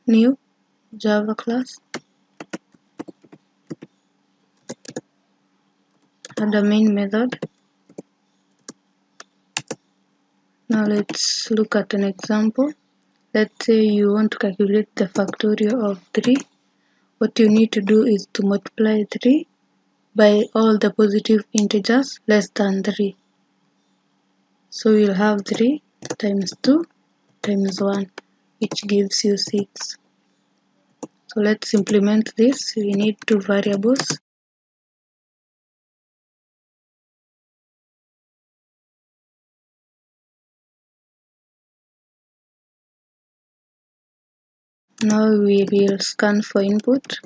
new Java class, add a main method. Now let's look at an example. Let's say you want to calculate the factorial of 3. What you need to do is to multiply 3 by all the positive integers less than 3. So you'll have 3 times 2 times 1, which gives you 6. So let's implement this. We need two variables. Now we will scan for input.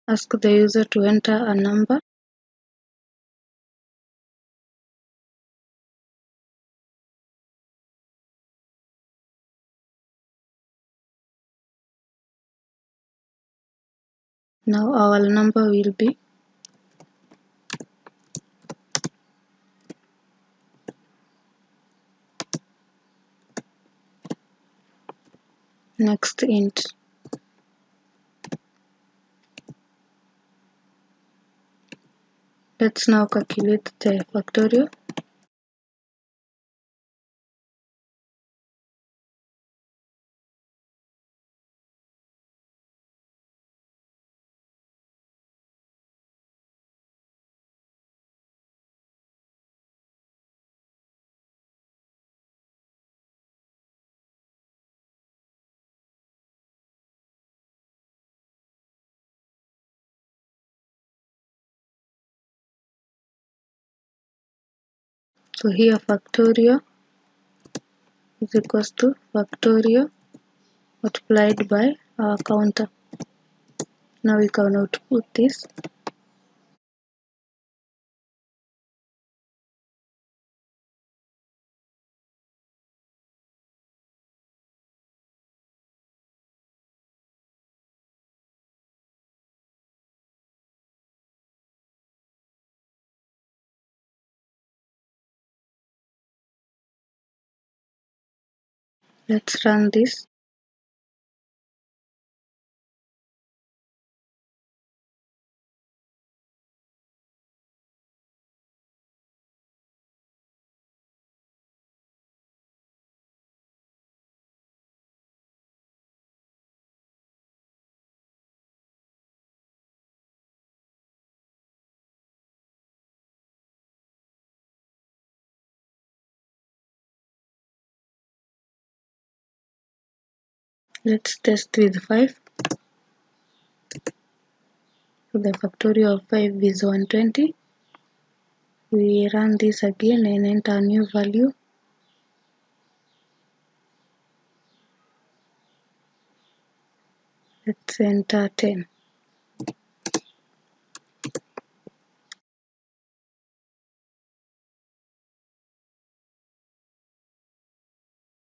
Ask the user to enter a number. Now our number will be next int. Let's now calculate the factorial. So here factorial is equals to factorial multiplied by our counter. Now we can output this. Let's run this. Let's test with 5. So the factorial of 5 is 120. We run this again and enter a new value. Let's enter 10.